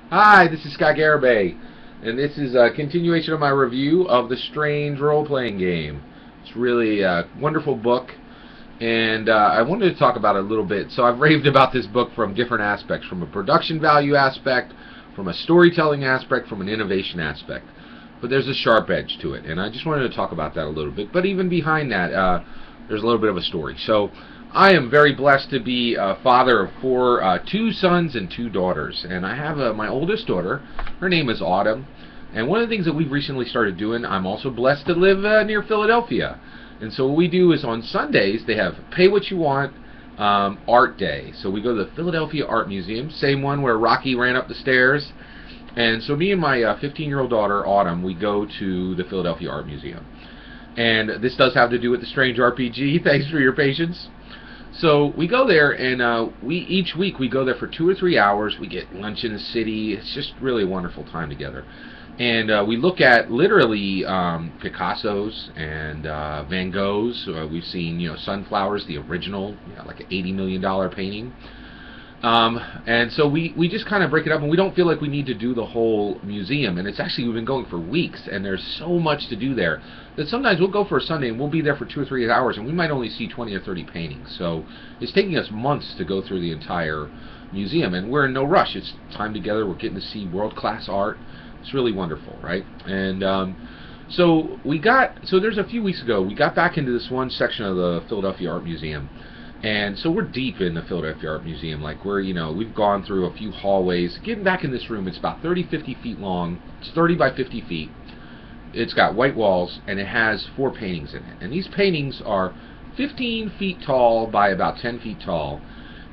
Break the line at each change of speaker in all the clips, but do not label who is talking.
Hi, this is Scott Garibay, and this is a continuation of my review of The Strange role-playing game. It's really a wonderful book, and I wanted to talk about it a little bit. So I've raved about this book from different aspects, from a production value aspect, from a storytelling aspect, from an innovation aspect. But there's a sharp edge to it, and I just wanted to talk about that a little bit. But even behind that, there's a little bit of a story. So I am very blessed to be a father of four, two sons and two daughters. And I have my oldest daughter. Her name is Autumn. And one of the things that we've recently started doing, I'm also blessed to live near Philadelphia. And so what we do is on Sundays, they have Pay What You Want Art Day. So we go to the Philadelphia Art Museum, same one where Rocky ran up the stairs. And so me and my 15-year-old daughter, Autumn, we go to the Philadelphia Art Museum. And this does have to do with the Strange RPG. Thanks for your patience. So we go there, and each week we go there for 2 or 3 hours. We get lunch in the city. It's just really a wonderful time together. And we look at literally Picasso's and Van Gogh's. We've seen, Sunflowers, the original, like an $80 million painting. And so we just kind of break it up, and we don't feel like we need to do the whole museum. And it's actually, we've been going for weeks, and there's so much to do there that sometimes we'll go for a Sunday and we'll be there for 2 or 3 hours, and we might only see 20 or 30 paintings. So it's taking us months to go through the entire museum, and we're in no rush. It's time together. We're getting to see world-class art. It's really wonderful, right? And so there's a few weeks ago, we got back into this one section of the Philadelphia Art Museum. And so we're deep in the Philadelphia Art Museum. Like we've gone through a few hallways. Getting back in this room, it's about 30, 50 feet long. It's 30 by 50 feet. It's got white walls, and it has 4 paintings in it. And these paintings are 15 feet tall by about 10 feet tall.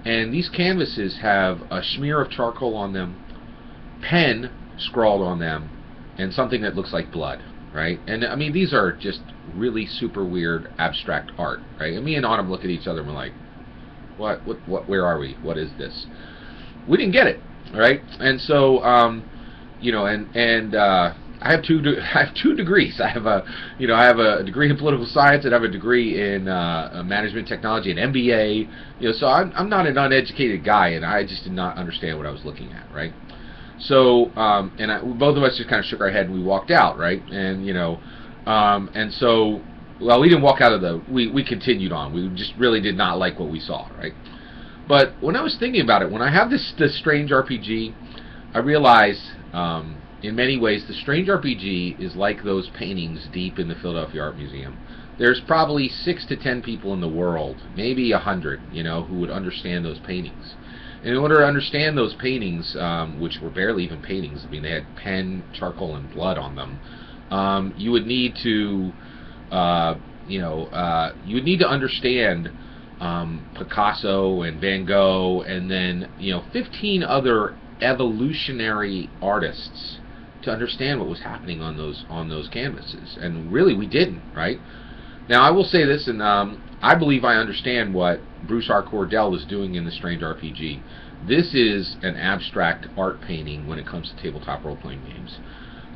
And these canvases have a smear of charcoal on them, pen scrawled on them, and something that looks like blood, right? And I mean, these are just really super weird abstract art, right? And me and Autumn look at each other and we're like, what, where are we? What is this? We didn't get it, right? And so, I have two degrees. I have a degree in political science, and I have a degree in management technology, an MBA. So I'm not an uneducated guy, and I just did not understand what I was looking at, right? So, both of us just kind of shook our head and we walked out, right? And so, well, we didn't walk out of we continued on. We just really did not like what we saw, right? But when I was thinking about it, when I have this strange RPG, I realized, in many ways, the strange RPG is like those paintings deep in the Philadelphia Art Museum. There's probably 6 to 10 people in the world, maybe 100, who would understand those paintings. In order to understand those paintings, which were barely even paintings, I mean, they had pen, charcoal, and blood on them. You would need to, understand Picasso and Van Gogh, and then 15 other evolutionary artists to understand what was happening on those canvases. And really, we didn't, right? Now, I will say this, and I believe I understand what Bruce R. Cordell is doing in the Strange RPG. This is an abstract art painting when it comes to tabletop role-playing games.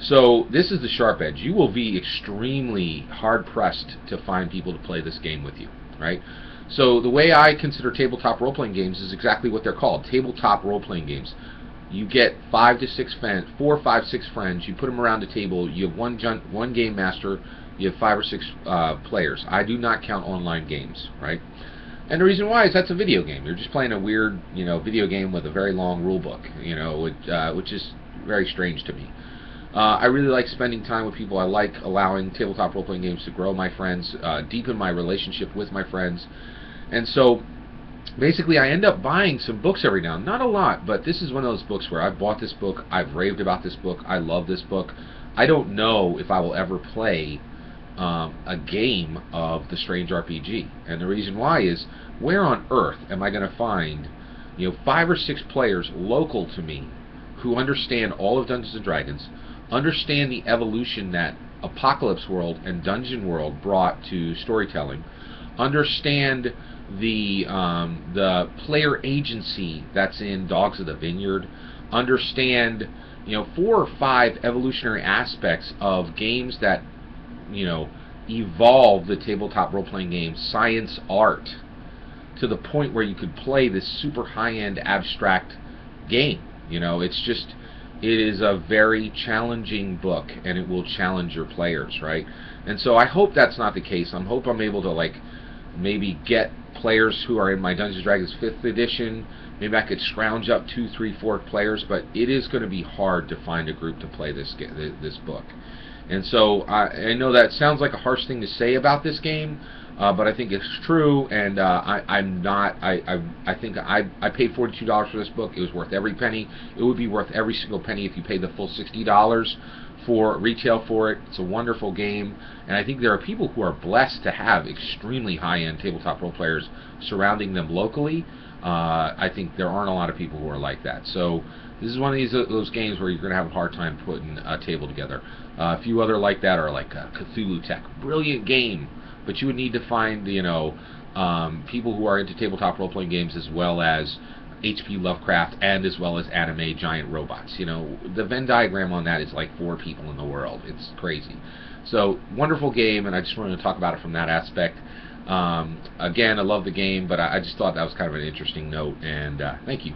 So this is the sharp edge. You will be extremely hard-pressed to find people to play this game with you, right? So the way I consider tabletop role-playing games is exactly what they're called, tabletop role-playing games. You get 4 or 5, 6 friends. You put them around a table. You have one game master. You have 5 or 6 players. I do not count online games, right? And the reason why is that's a video game. You're just playing a weird, video game with a very long rule book, which is very strange to me. I really like spending time with people. I like allowing tabletop role-playing games to grow my friends, deepen my relationship with my friends. And so, basically, I end up buying some books every now and then. Not a lot, but this is one of those books where I've bought this book, I've raved about this book, I love this book. I don't know if I will ever play a game of the Strange RPG. And the reason why is, where on earth am I going to find 5 or 6 players local to me who understand all of Dungeons and Dragons, understand the evolution that Apocalypse World and Dungeon World brought to storytelling, understand the player agency that's in Dogs of the Vineyard, understand 4 or 5 evolutionary aspects of games that evolve the tabletop role-playing game, science, art, to the point where you could play this super high-end abstract game. It's just it is a very challenging book, and it will challenge your players, right? And so I hope that's not the case. I hope I'm able to, like, maybe get players who are in my Dungeons & Dragons 5th edition. Maybe I could scrounge up 2, 3, 4 players, but it is going to be hard to find a group to play this book. And so I know that sounds like a harsh thing to say about this game, but I think it's true. And I think I paid $42 for this book. It was worth every penny. It would be worth every single penny if you paid the full $60 for retail for it. It's a wonderful game, and I think there are people who are blessed to have extremely high-end tabletop role players surrounding them locally. I think there aren't a lot of people who are like that. So this is one of those games where you're going to have a hard time putting a table together. A few other like that are like Cthulhu Tech, brilliant game, but you would need to find, you know, people who are into tabletop role-playing games as well as H.P. Lovecraft and as well as anime giant robots. You know, the Venn diagram on that is like 4 people in the world. It's crazy. So wonderful game, and I just wanted to talk about it from that aspect. Again, I love the game, but I just thought that was kind of an interesting note, and thank you.